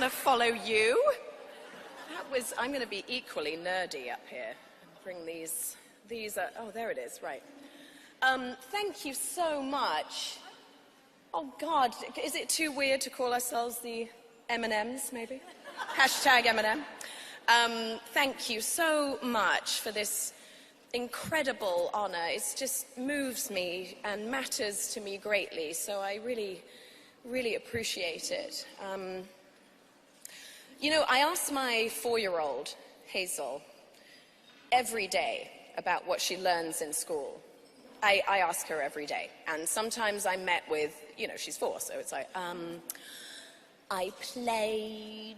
to follow you. I'm going to be equally nerdy up here. Bring these are, oh, there it is, right. Thank you so much. Oh, God, is it too weird to call ourselves the M&Ms, maybe? Hashtag M&M. Thank you so much for this incredible honor. It just moves me and matters to me greatly, so I really, really appreciate it. You know, I ask my 4-year-old, Hazel, every day about what she learns in school. I ask her every day, and sometimes I'm met with, you know, she's 4, so it's like, I played,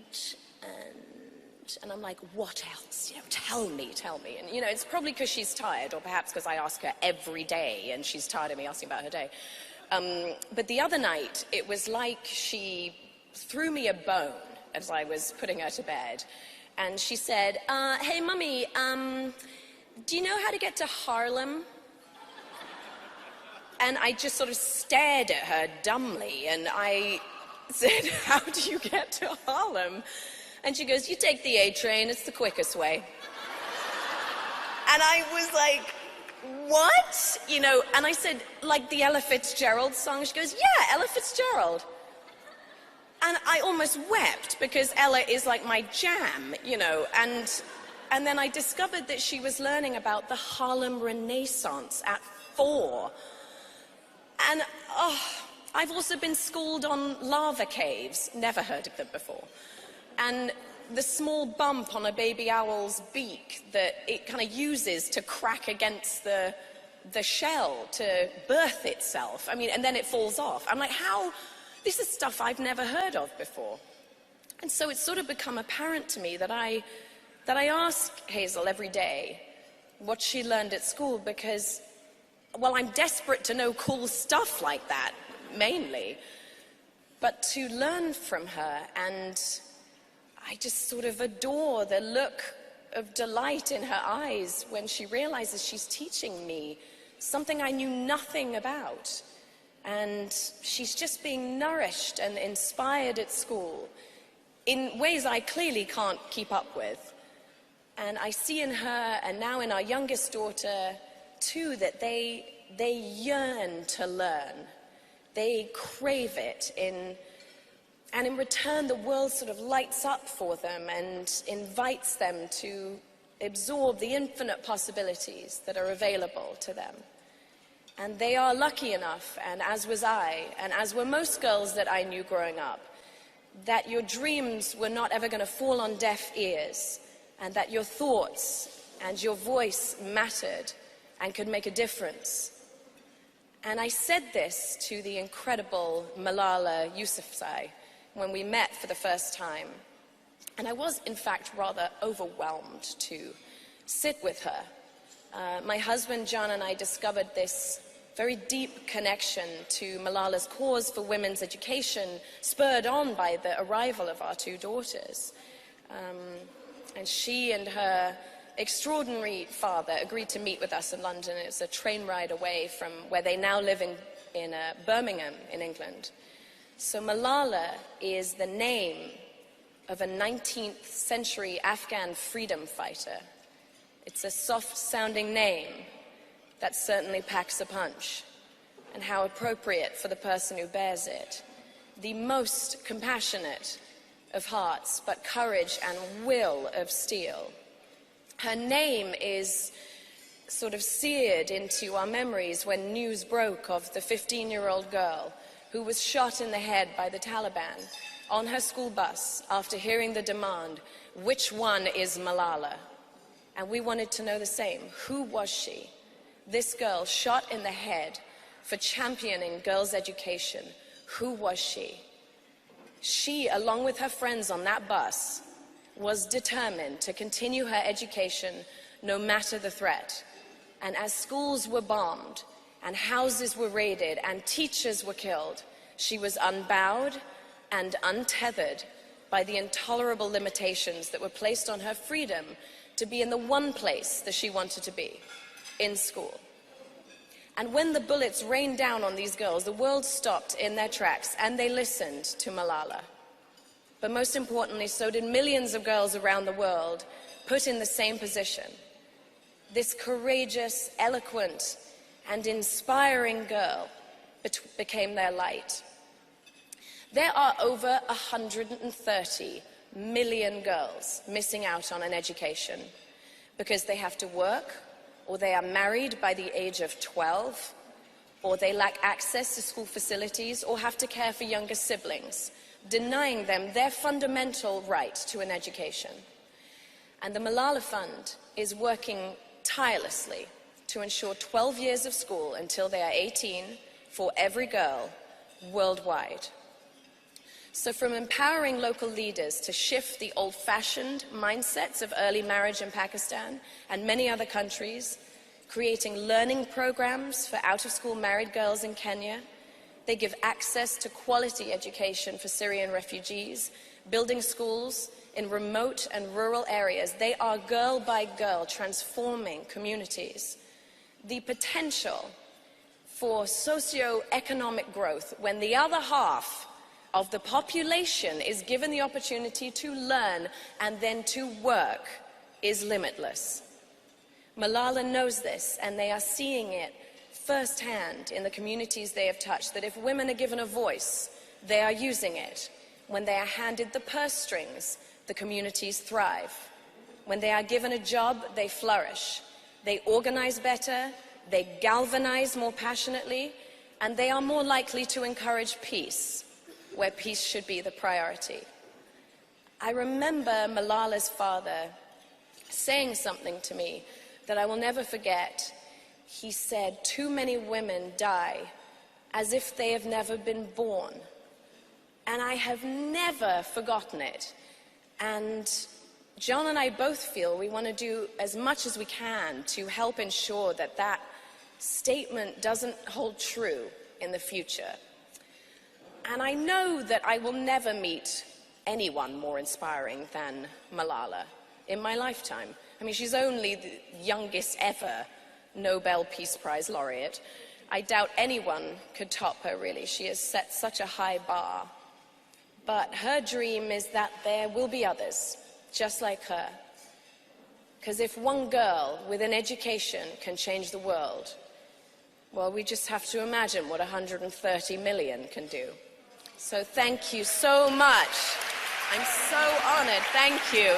and I'm like, what else? You know, tell me. And, you know, it's probably because she's tired, or perhaps because I ask her every day, and she's tired of me asking about her day. But the other night, it was like she threw me a bone as I was putting her to bed. And she said, hey, Mummy, do you know how to get to Harlem? And I just sort of stared at her dumbly, and I said, how do you get to Harlem? And she goes, you take the A train, it's the quickest way. And I was like, what? You know, and I said, like the Ella Fitzgerald song? She goes, yeah, Ella Fitzgerald. And I almost wept, because Ella is like my jam, you know, and then I discovered that she was learning about the Harlem Renaissance at 4. And, oh, I've also been schooled on lava caves, never heard of them before. And the small bump on a baby owl's beak that it kind of uses to crack against the shell to birth itself. I mean, and then it falls off. I'm like, how? This is stuff I've never heard of before. And so it's sort of become apparent to me that I ask Hazel every day what she learned at school, because, well, I'm desperate to know cool stuff like that, mainly. But to learn from her, and I just sort of adore the look of delight in her eyes when she realizes she's teaching me something I knew nothing about. And she's just being nourished and inspired at school in ways I clearly can't keep up with. And I see in her, and now in our youngest daughter, too, that they yearn to learn. They crave it, and in return, the world sort of lights up for them and invites them to absorb the infinite possibilities that are available to them. And they are lucky enough, and as was I, and as were most girls that I knew growing up, that your dreams were not ever going to fall on deaf ears, and that your thoughts and your voice mattered and could make a difference. And I said this to the incredible Malala Yousafzai when we met for the first time. And I was, in fact, rather overwhelmed to sit with her. My husband, John, and I discovered this very deep connection to Malala's cause for women's education, spurred on by the arrival of our 2 daughters. And she and her extraordinary father agreed to meet with us in London. It's a train ride away from where they now live in Birmingham, in England. So Malala is the name of a 19th century Afghan freedom fighter. It's a soft-sounding name that certainly packs a punch, and how appropriate for the person who bears it. The most compassionate of hearts, but courage and will of steel. Her name is sort of seared into our memories when news broke of the 15-year-old girl who was shot in the head by the Taliban on her school bus after hearing the demand, which one is Malala? And we wanted to know the same. Who was she? This girl shot in the head for championing girls' education. Who was she? She, along with her friends on that bus, was determined to continue her education no matter the threat. And as schools were bombed, and houses were raided, and teachers were killed, she was unbowed and untethered by the intolerable limitations that were placed on her freedom to be in the one place that she wanted to be, in school. And when the bullets rained down on these girls, the world stopped in their tracks, and they listened to Malala. But most importantly, so did millions of girls around the world put in the same position. This courageous, eloquent, and inspiring girl became their light. There are over 130 million girls missing out on an education because they have to work, or they are married by the age of 12, or they lack access to school facilities, or have to care for younger siblings, denying them their fundamental right to an education. And the Malala Fund is working tirelessly to ensure 12 years of school until they are 18 for every girl worldwide. So from empowering local leaders to shift the old-fashioned mindsets of early marriage in Pakistan and many other countries, creating learning programs for out-of-school married girls in Kenya, they give access to quality education for Syrian refugees, building schools in remote and rural areas. They are girl by girl transforming communities. The potential for socio-economic growth when the other half of the population is given the opportunity to learn and then to work is limitless. Malala knows this, and they are seeing it firsthand in the communities they have touched, that if women are given a voice, they are using it. When they are handed the purse strings, the communities thrive. When they are given a job, they flourish. They organize better, they galvanize more passionately, and they are more likely to encourage peace, where peace should be the priority. I remember Malala's father saying something to me that I will never forget. He said, "Too many women die as if they have never been born." And I have never forgotten it. And John and I both feel we want to do as much as we can to help ensure that that statement doesn't hold true in the future. And I know that I will never meet anyone more inspiring than Malala in my lifetime. I mean, she's only the youngest ever Nobel Peace Prize laureate. I doubt anyone could top her, really. She has set such a high bar. But her dream is that there will be others just like her. Because if one girl with an education can change the world, well, we just have to imagine what 130 million can do. So thank you so much. I'm so honored. Thank you.